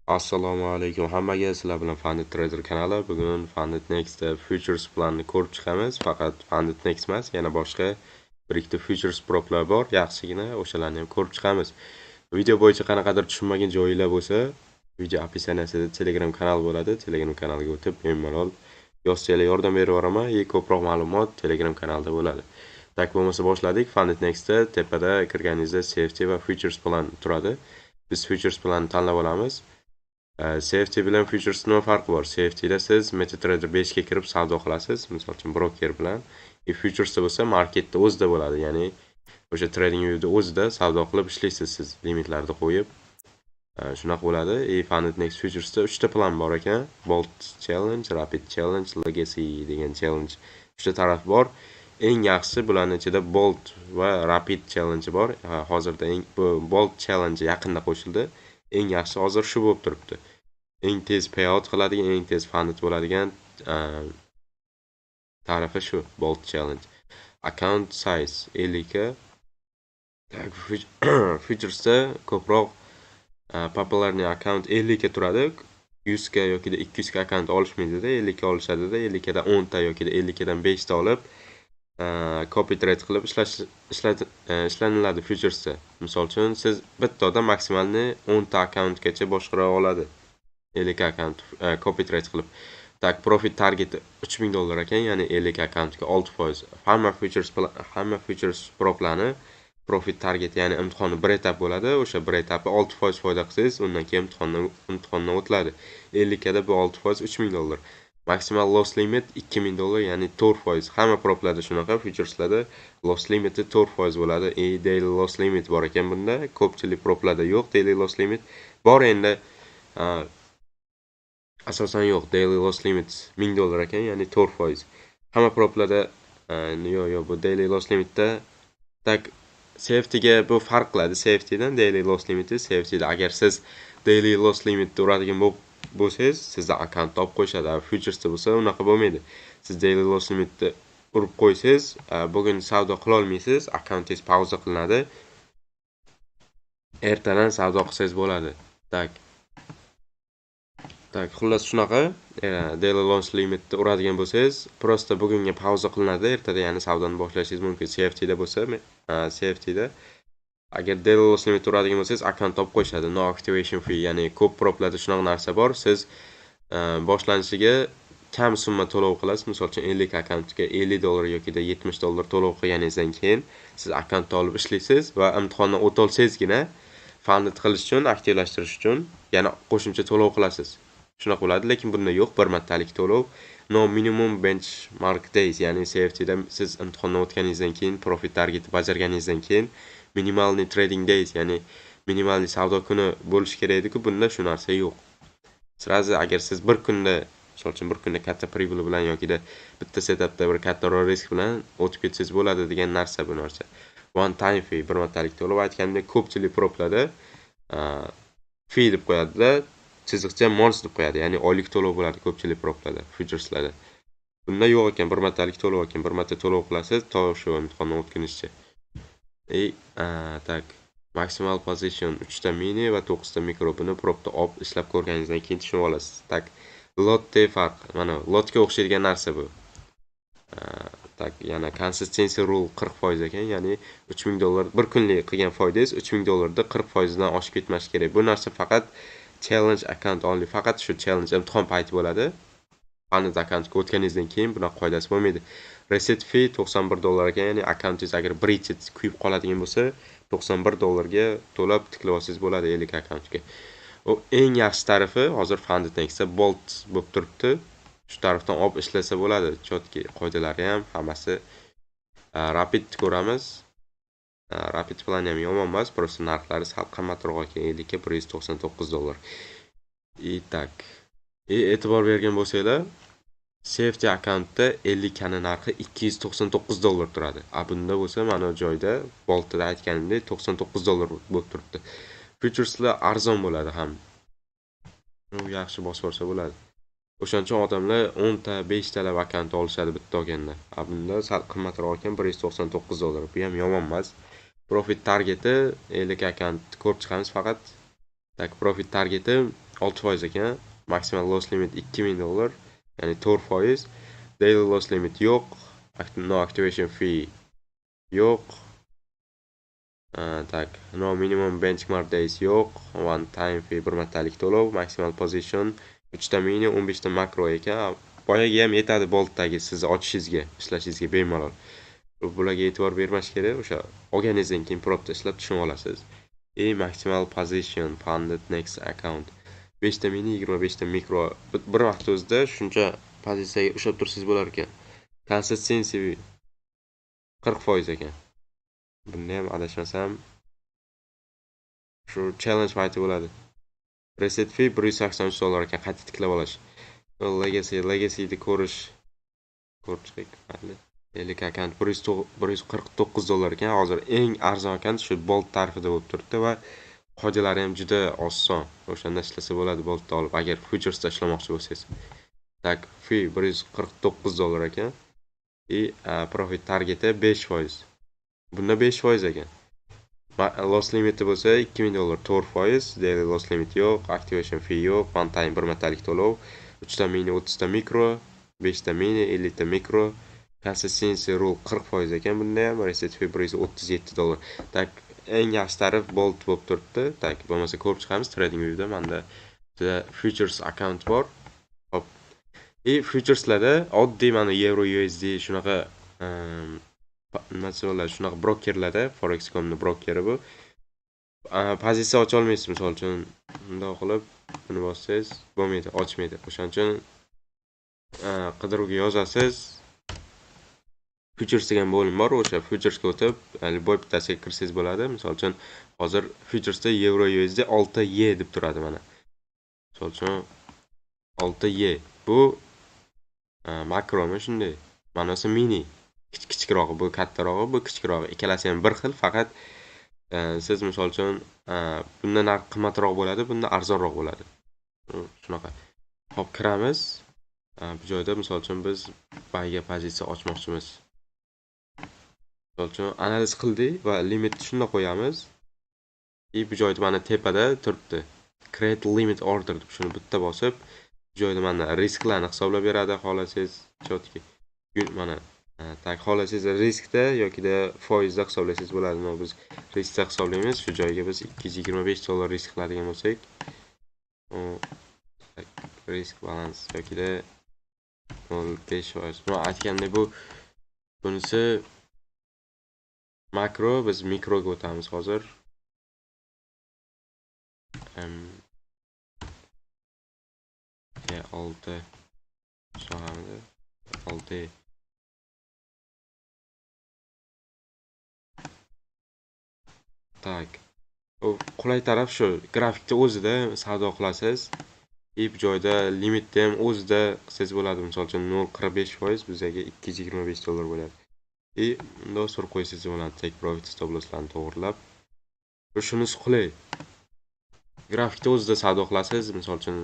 Assalomu alaykum hammaga, sizlar bilan Funded Trader kanali. Bugun Funded Next Futures planni ko'rib chiqamiz. Faqat Funded Next emas, yana boshqa bir ikkita Futures proplar bor. Yaxshigina o'shalarni ham ko'rib chiqamiz. Video bo'yicha qanaqadir tushunmagan joyinglar bo'lsa, video opisiyanasida Telegram kanal bo'ladi. Telegram kanaliga o'tib, bemalol yozsanglar yordam berib boraman. Ko'proq ma'lumot Telegram kanalida bo'ladi. Tak bo'lmasa boshladik. Funded Nextda tepada kirganingizda CFD va Futures plan turadi. Biz Futures planni tanlab olamiz. CFD bilan Futures nima farqi bor? CFDda siz MetaTrader 5 ga kirib savdo qilasiz, misol uchun broker bilan. Futuresda bo'lsa marketda o'zida bo'ladi, ya'ni o'sha trading viewda o'zida savdo qilib ishlaysiz siz, limitlarni qo'yib. Shunaqa bo'ladi. Funded Next Futuresda 3 ta plan bor ekan. Bolt Challenge, Rapid Challenge, Legacy degan challenge 3 ta taraf bor. Eng yaxshisi bularning ichida Bolt va Rapid Challenge bor. Hozirda bu Bolt Challenge yaqinda qo'shildi. Eng yaxshi hozir shu bo'lib turibdi. Eng tez payout qiladigan, eng tez funded bo'ladigan tarifi shu Bolt Challenge. Account size 50 ga. Futuresda ko'proq popularni account 50 ga turadi. 100 ga yoki 200 ga account olishmaydi-da, 50 ga olishadi-da, 50 gadan 10 ta yoki 50 gadan 5 ta olib copy trade qilib ishlaniladi Futuresda. Misol uchun siz bitta odam maksimalni 10 ta accountgacha boshqara oladi. 50 account copy trade qilib. Tak profit targeti $3000 ekan, ya'ni 50 accountga 6%. Hamma Futures proplarni profit target, ya'ni imtihoni bir etap bo'ladi. O'sha bir etapda 6% foyda qilsangiz, undan keyin imtihondan o'tiladi. 50 gada bu 6% $3000. Maximal loss limit $2000, ya'ni 4%. Hamma proplarda shunaqa, Futureslarda loss limiti 4% bo'ladi. Daily loss limit bor ekan bunda. Ko'pchilik proplarda yo'q daily loss limit. Bor endi asosan yo'q. Daily loss limit $1000 ekan, ya'ni 4%. Hamma proplarda yo'q, bu daily loss limitda tak CFDga bu farq qiladi. CFDdan daily loss limiti, CFDda agar siz daily loss limitni uradigan bo'lsangiz, sizda account topib qo'yishadi. Futuresda bo'lsa unaqa bo'lmaydi. Siz daily loss limitni urib qo'ysangiz, bugun savdo qila olmaysiz, accountingiz pauza qilinadi. Ertadan savdo qilsangiz bo'ladi. Tak, xullas shunaqa. Daily loss limitni uradigan bo'lsangiz, prosta bugunga pauza qilinadi, ertada ya'ni savdoni boshlashingiz mumkin. CFDda bo'lsa, CFDda agar daily loss limit uradigan bo'lsangiz, account topib qo'yishadi. No activation fee, ya'ni ko'p proplarda shunaqa narsa bor. Siz boshlanishiga kam summa to'lov qilasiz. Misol uchun 50 accountga $50 yoki $70 to'lov qilganingizdan keyin siz accountni olib ishlaysiz va imtihondan o'ta olsangizgina funded qilish uchun, aktivlashtirish uchun yana qo'shimcha to'lov qilasiz. Shunaqa bo'ladi, lekin bunda yo'q, bir martalik to'lov. No minimum benchmark days, ya'ni CFDda siz imtihondan o'tganingizdan keyin, profit targeti bajarganingizdan keyin minimalni trading days, ya'ni minimalni savdo kuni bo'lishi kerak edi-ku, bunda shu narsa yo'q. Sirazi agar siz bir kunda, misol uchun bir kunda katta pribul bilan yoki bitta setupda bir katta risk bilan o'tib ketsangiz bo'ladi degan narsa bu narsa. One time fee, bir martalik to'lov. Aytgandek, ko'pchilik proplarda fee deb qo'yadi-da, chiziqcha month deb qo'yadi, ya'ni oylik to'lov bo'ladi ko'pchilik proplarda, futureslarda. Bunda yo'q ekan, bir martalik to'lov ekan, bir marta to'lov qilasiz, to shu imtihondan o'tgunizcha. Tak, maximal position 3 ta mini va 9 ta mikro, buni propda olib ishlab ko'rganingizdan keyin tushunib olasiz. Tak, lotda farq, mana lotga o'xshaydigan narsa bu. Tak, yana consistency rule 40% ekan, ya'ni $3000 bir kunlik qilgan foydangiz $3000 da 40% dan oshib ketmashi kerak. Bu narsa faqat challenge account only, faqat shu challenge imtihon payti bo'ladi. Funded accountga o'tganingizdan keyin bunaqa qoidasi bo'lmaydi. Reset fee $91 ekan, ya'ni accountingiz agar breached kuyib qoladigan bo'lsa, $91 ga to'lab tiklab olsangiz bo'ladi 50 accountga. U eng yaxshi tarifi hozir Funded Nextda Bolt bo'lib turibdi. Shu tarafdan olib ishlasa bo'ladi. Chotki qoidalari ham hammasi. Rapid ko'ramiz. Rapid plan ham yomon emas, prosta narxlari sal qimmatroq ekan, 50 ga $199. Tak. E'tibor bergan bo'lsanglar, CFD accountda 50 kani narxi $299 turadi. Bunda bo'lsa mana bu joyda Boltda aytganimdek $99 bo'lib turibdi. Futureslar arzon bo'ladi ham. U yaxshi bosib olsa bo'ladi. O'shaning uchun odamlar 10 ta, 5 ta account olishadi bitta olganda. Bunda sal qimmatroq ekan, $199. Bu ham yomon emas. Profit targeti 50 account ko'rib chiqamiz faqat. Tak, profit targeti 6% ekan. Maximal loss limit $2000, ya'ni 4%. Daily loss limit yo'q. No activation fee yo'q. Tak, no minimum benchmark days yo'q. One time fee, bir martalik to'lov. Maximal position 3 ta mini, 15 ta makro ekan. Boyaga ham yetadi boltdagi sizni ochishingizga, ishlashingizga bemalol. Bularga e'tibor bermash kerak. O'sha olganingizdan keyin propda ishlab tushunib olasiz. Maximal position funded next account. 5 ta mini, 25 ta mikro. Bir vaqt o'zida shuncha pozitsiyaga ushlab tursangiz bo'lar ekan. Consistency 40% ekan. Bunda ham adashmasam shu challenge payti bo'ladi. Reset fee $183 ekan, qayta tiklab olish. Legacy'ni ko'rish mayli. Elik akant $149 ekan. Hozir eng arzon akant shu Bolt tarifida bo'lib turibdi va qoidalari ham juda oson. O'shanda ishlasa bo'ladi Boltni olib, agar futuresda ishlamoqchi bo'lsangiz. Tak, fee $149 ekan. Profit targeti 5%. Bunda 5% ekan. Loss limiti bo'lsa $2000, 4%. Daily loss limit yo'q, activation fee yo'q, one time bir martalik to'lov. 3 ta mini, 30 ta mikro, 5 ta mini, 50 ta mikro. Consistency rule 40% ekan. Bunda ham reset fee $137. Tak, eng yaxshi tarif Bolt bo'lib turibdi. Tak, bo'lmasa ko'rib chiqamiz TradingView'da. Menda futures account bor. Hop. Futureslarda oddiy mana Euro USD shunaqa shunaqa brokerlarda, Forex.com'ning brokeri bu. Pozitsiya ocha olmaysiz, misol uchun bundoq qilib buni bossangiz bo'lmaydi, ochmaydi. O'shaning uchun qidiruvga yozasiz. Futures degan bo'lim bor, o'sha futuresga o'tib, любой bittasiga kirsangiz bo'ladi. Misol uchun hozir futuresda Euro USD 6Y deb turadi mana. Misol uchun 6Y bu makromi shunday. Ma'nosi mini. Kichikroq, bu kattarog'i, bu kichikroq. Ikkalasi ham bir xil, faqat siz misol uchun bundan narx qimmatroq bo'ladi, bundan arzonroq bo'ladi. Shunaqa. Hop, kiramiz. Bu joyda misol uchun biz bayga pozitsiya ochmoqchimiz. Misol uchun analiz qildik va limitni shunda qo'yamiz. Bu joyda mana tepada turibdi. Create limit order deb shuni bitta bosib, bu joyda mana risklarni hisoblab beradi, xolasangiz chotki. Mana tak, xolasangiz riskda yokida foizda hisoblasangiz bo'ladi. Biz riskda hisoblaymiz. Shu joyga biz $225 risk qiladigan bo'lsak, risk balans yokida 0.5%. Men aytgandek bunisi makro, biz mikroga o'tamiz hozir. 6 so'ramadi. 6 tak. Qulay taraf shu, grafikda o'zida savdo qilasiz. Bu joyda limitni ham o'zida qilsangiz bo'ladi. Misol uchun 0.45%, bizga $225 bo'ladi. Bundoq surib qo'ysangiz bo'ladi, take profit stop losslarni to'g'rilab. Shunisi qulay. Grafikda o'zida savdo qilasiz. Misol uchun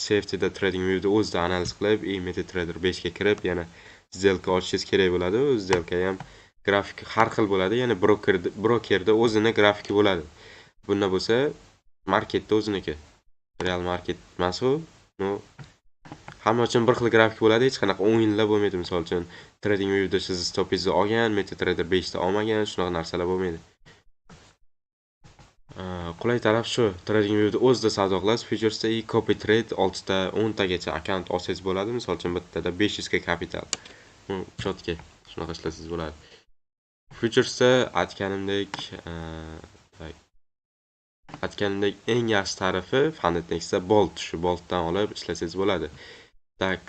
CFD'da TradingView'da o'zida analiz qilib, MetaTrader 5 ga kirib, yana сделка ochishingiz kerak bo'ladi. U сделка ham grafik har xil bo'ladi. Ya'ni brokerda o'zini grafiki bo'ladi. Bunda bo'lsa marketda o'ziniki. Real market emas u. Hamma uchun bir xil grafik bo'ladi, hech qanaqa o'yinlar bo'lmaydi. Misol uchun TradingView'da siz stopingizni olgan, MetaTrader 5 ta olmagan, shunaqa narsalar bo'lmaydi. Qulay taraf shu, TradingView'da o'zida savdo qilasiz. Futuresda copy trade 6 ta, 10 tagacha akkaunt olsangiz bo'ladi. Misol uchun bittada 500 ga kapital. Chotga shunaqa ishlasangiz bo'ladi. Futuresda aytganimdek eng yaxshi tarifi Funded Next'da Bolt. Shu Boltdan olib ishlasangiz bo'ladi. Tak,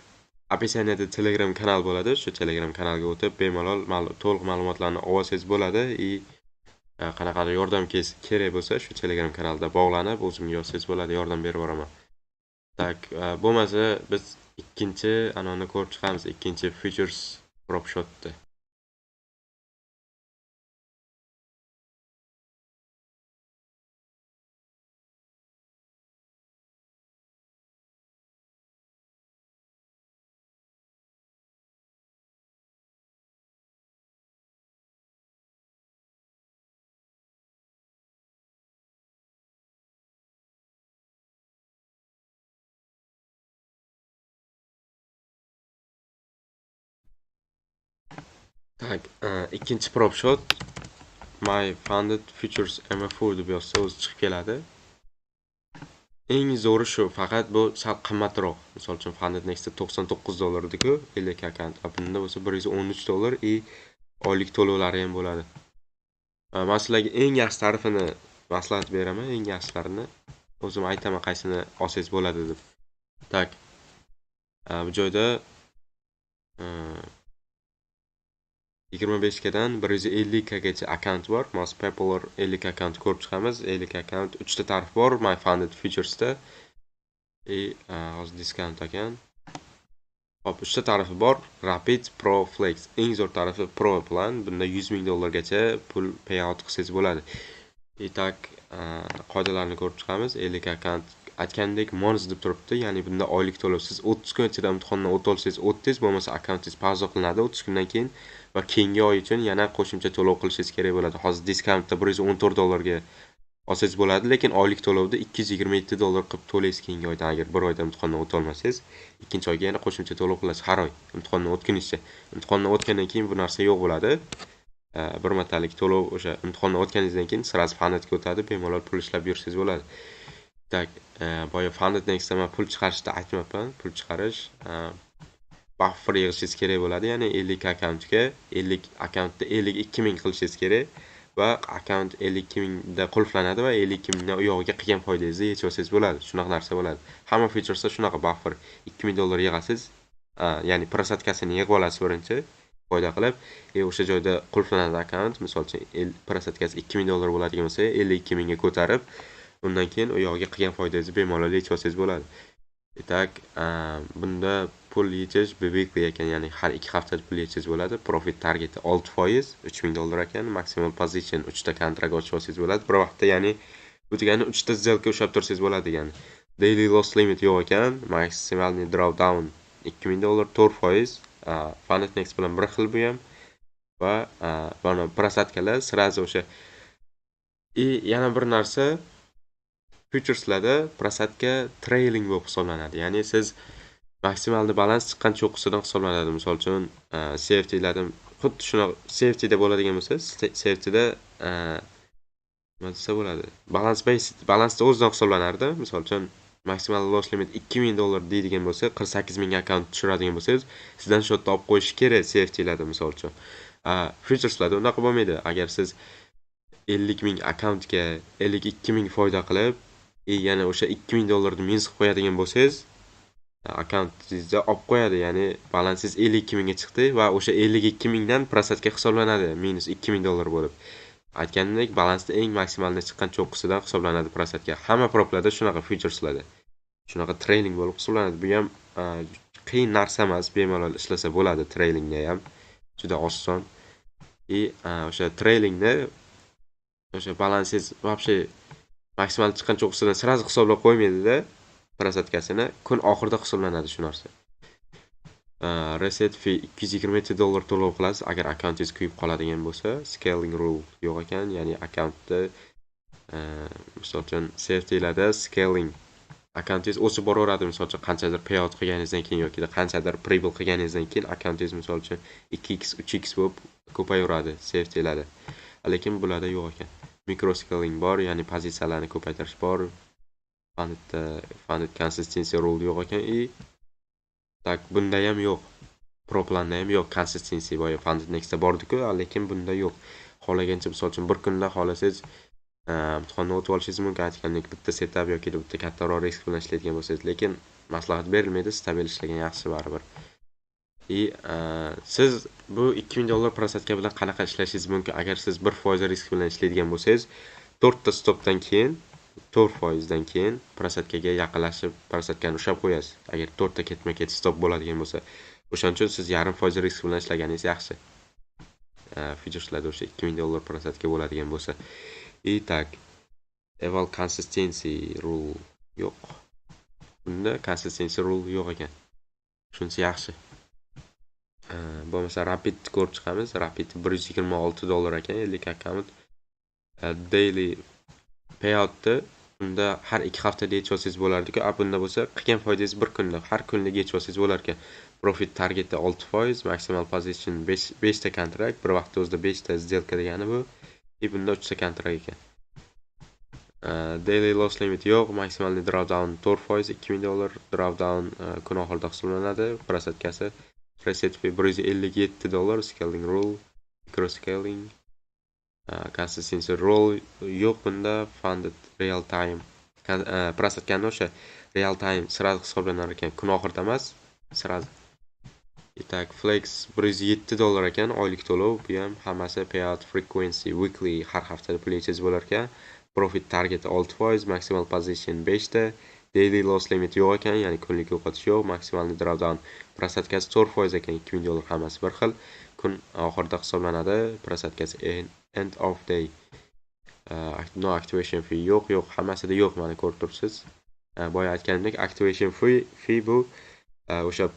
описаниеda Telegram kanal bo'ladi. Shu Telegram kanalga o'tib bemalol to'liq ma'lumotlarni olsangiz bo'ladi. Qanaqadir yordam kerak bo'lsa, shu Telegram kanalda bog'lanib, o'zimga yozsangiz bo'ladi, yordam berib boraman. Tak, bo'lmasa biz ikkinchi anonni ko'rib chiqamiz, ikkinchi futures prop shotni. Tak, ikkinchi prop shot my funded futures MF4 deb yozsa o'zi chiqib keladi. Eng zo'ri shu, faqat bu sal qimmatroq. Misol uchun funded nextda $99 edi-ku, 50 akkaunt. Bunda bo'lsa $113 и oylik to'lovlari ham bo'ladi. Men sizlarga eng yaxshi tarifini maslahat beraman, eng yaxshilarini o'zim aytaman qaysini olsangiz bo'ladi deb. Tak. Bu joyda 25 dan 150 gacha akkaunt bor. Most popular 50 akkaunt ko'rib chiqamiz. 50 akkaunt 3 ta tarif bor my funded futuresda. Hozir discount ekan. Hop, 3 ta tarifi bor. Rapid, Pro, Flex. Eng zo'r tarifi Pro plan. Bunda $100,000 gacha pul payout qilsangiz bo'ladi. Tak, qoidalarini ko'rib chiqamiz. 50 akkaunt aytgandek monz deb turibdi. Ya'ni bunda oylik to'lov. Siz 30 kun ichida imtihondan o'tib olsangiz 30, bo'lmasa akkauntingiz pauza qilinadi 30 kundan keyin va keyingi oy uchun yana qo'shimcha to'lov qilishingiz kerak bo'ladi. Hozir diskountda $114 ga olsangiz bo'ladi, lekin oylik to'lovda $227 qilib to'laysiz keyingi oydan agar bir oyda imtihondan o'ta olmasangiz, ikkinchi oyga yana qo'shimcha to'lov qilasiz har oy imtihondan o'tguningizcha. Imtihondan o'tgandan keyin bu narsa yo'q bo'ladi. Bir martalik to'lov o'sha imtihondan o'tganingizdan keyin sirasi fundedga o'tadi, bemalol pul ishlab yursangiz bo'ladi. Tak, boya funded nextda men pul chiqarishda aytmayapman, pul chiqarish buffer yig'ishingiz kerak bo'ladi. Ya'ni 50 akkauntga 50 akkauntda 52,000 qilishingiz kerak va akkaunt 52,000 da qulflanadi va 52,000 dan u yog'iga qilgan foydangizni yechib olsangiz bo'ladi. Shunaqa narsa bo'ladi. Hamma featuresda shunaqa buffer $2,000 yig'asiz. Ya'ni prosatkasini yig'ib olasiz birinchi foyda qilib, o'sha joyda qulflanadi akkaunt. Misol uchun prosatkasi $2,000 bo'ladigan bo'lsa, 52,000 ga ko'tarib, undan keyin u yog'iga qilgan foydangizni bemalol yechib olsangiz bo'ladi. Tak, bunda pul yechish bebek ekan, ya'ni har 2 haftada pul yechishingiz bo'ladi. Profit targeti 6%, $3,000 ekan. Maximal position 3 ta kontrakt ochib olsangiz bo'ladi. Bir vaqtda, ya'ni bu degani 3 ta сделка ushlab tursangiz bo'ladi degani. Daily loss limit yo'q ekan. Maksimalniy drawdown $2,000, 4%. Funded next bilan bir xil bu ham. Va mana prosatkalar sirazi o'sha. Yana bir narsa, futureslarda prosatka trailing bo'lib hisoblanadi. Ya'ni siz maksimalni balans chiqqan cho'qqisidan hisoblanadi. Misol uchun, CFT'lardan xuddi shunaqa CFT'da bo'ladigan bo'lsa, CFT'da nima desa bo'ladi? Balansda o'zidan hisoblanardi. Misol uchun, maksimal loss limit $2,000 deydigan bo'lsa, 48,000 akkaunt tushiradigan bo'lsangiz, sizdan shotda olib qo'yish kerak CFT'larda misol uchun. Futureslarda unaqa bo'lmaydi. Agar siz 50,000 akkauntga 52,000 foyda qilib, yana o'sha $2,000 ni minus qilib qo'yadigan bo'lsangiz, akkauntingizda olib qo'yadi. Ya'ni balansingiz 52,000 ga chiqdi va o'sha 52,000 dan prosatka hisoblanadi, minus $2,000 bo'lib. Aytganimdek, balansda eng maksimalni chiqqan cho'qqisidan hisoblanadi prosatka. Hamma proplarda shunaqa futureslarda. Shunaqa trailing bo'lib hisoblanadi. Bu ham qiyin narsa emas, bemalol ishlasa bo'ladi trailingda ham. Juda oson. O'sha trailingda o'sha balansingiz вообще maksimal chiqqan cho'qqisidan sirasi hisoblab qo'ymaydi-da, prosatkasini kun oxirida hisoblanadi shu narsa. Reset fee $227 to'lov qilasiz agar akkauntingiz kuyib qoladigan bo'lsa. Scaling rule yo'q ekan, ya'ni akkauntda misol uchun CFT'larda scaling akkauntingiz o'sib boraveradi. Misol uchun qanchadir payout qilganingizdan keyin yoki qanchadir pribul qilganingizdan keyin akkauntingiz misol uchun 2x, 3x bo'lib ko'payaveradi CFT'larda. Lekin bularda yo'q ekan. Micro scaling bor, ya'ni pozitsiyalarni ko'paytirish bor. Funded consistency rule yo'q ekan. Tak, bunda ham yo'q. Pro planda ham yo'q consistency boya funded nextda bordi-ku, lekin bunda yo'q. Xohlagancha misol uchun bir kunda xohlasangiz imtihonni o'tib olishingiz mumkin. Aytgandek, bitta setup yoki bitta kattaroq risk bilan ishlaydigan bo'lsangiz, lekin maslahat berilmaydi, stabil ishlagan yaxshi baribir. Siz bu $2,000 prosatka bilan qanaqa ishlashingiz mumkin? Agar siz 1% risk bilan ishlaydigan bo'lsangiz, 4 ta stopdan keyin 4% dan keyin prosatkaga yaqinlashib prosatkani ushlab qo'yasiz. Agar 4 ta ketma-ket stop bo'ladigan bo'lsa, o'shaning uchun siz 0,5% risk bilan ishlaganingiz yaxshi. Futureslarda o'sha $2,000 prosatka bo'ladigan bo'lsa. Tak, eval consistency rule yo'q. Bunda consistency rule yo'q ekan. Shunisi yaxshi. Bo'lmasa rapid ko'rib chiqamiz. Rapid $126 ekan, 50 akkaunt. Daily payoutda Bunda har 2 haftada yetib olsangiz bo'lardi-ku. Bunda bo'lsa qilgan foydangiz bir kunda, har kunlik yetib olsangiz bo'lar ekan. Profit targeti 6%, maximal position 5 ta kontrakt, bir vaqtda o'zida 5 ta сделка degani bu. Bunda 3 ta kontrakt ekan. Daily loss limit yo'q, maksimal drawdown 4%, $2000 drawdown kun oxirida hisoblanadi. Prosatkasi preset fee $157, scaling rule, micro scaling, consistency rule yo'q bunda, funded real time. Prosatkani o'sha real time sirasi hisoblanar ekan, kun oxirida emas, sirasi. Так, Flex $107 ekan, oylik to'lov, bu ham hammasi payout frequency weekly, har haftada pullaysiz bo'lar ekan. Profit target 6%, maximal position 5 ta, daily loss limit yo'q ekan, ya'ni kunlik yo'qotish yo'q, maksimal drawdown prosatkasi 4% ekan, $2000 hammasi bir xil. Kun oxirida hisoblanadi, prosatkasi end of day. No activation fee yo'q, hammasida yo'q, mana ko'rib turibsiz. Boya aytganimdek, activation fee bu o'sha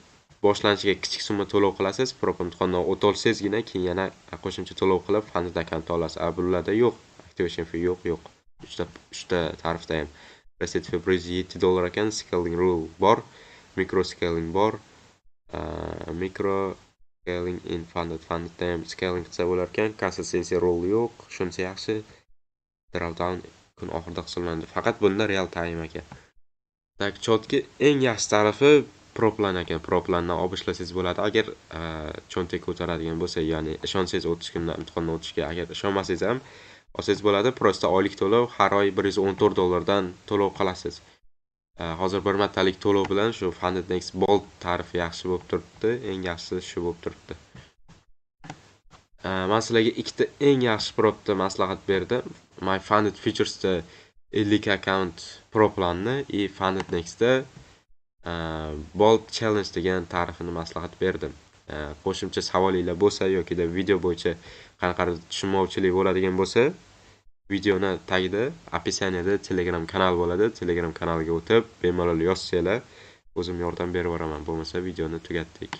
boshlanishiga kichik summa to'lov qilasiz, prop imtihondan o'ta olsangizgina keyin yana qo'shimcha to'lov qilib funded account olasiz. Bularda yo'q, activation fee yo'q. Uchta tarifda ham. Preset fee $107 ekan, scaling rule bor, micro scaling bor. Micro scaling in funded ham scaling qilsa bo'lar ekan, consistency rule yo'q, shuncha yaxshi. Drawdown kun oxirida hisoblanadi. Faqat bunda real time ekan. Tak, chotki eng yaxshi tarifi proplan ekan. Proplandan olib ishlasangiz bo'ladi. Agar cho'ntak ko'taradigan bo'lsa, ya'ni ishonsangiz imtihondan o'tishga, agar ishonmasangiz ham olsangiz bo'ladi. Prosta oylik to'lov har oy $114 dan to'lov qilasiz. Hozir bir martalik to'lov bilan shu Funded Next Bold tarifi yaxshi bo'lib turibdi. Eng yaxshisi shu bo'lib turibdi. Men sizlarga ikkita eng yaxshi propni maslahat berdim. My Funded Features'da 50 account proplanni и Funded Next'da Bold Challenge degan tarifini maslahat berdim. Qo'shimcha savolinglar bo'lsa yoki video bo'yicha qanaqadir tushunmovchilik bo'ladigan bo'lsa, videoni tagida, описаниеda Telegram kanal bo'ladi. Telegram kanaliga o'tib, bemalol yozsanglar, o'zim yordam berib boraman. Bo'lmasa videoni tugatdik.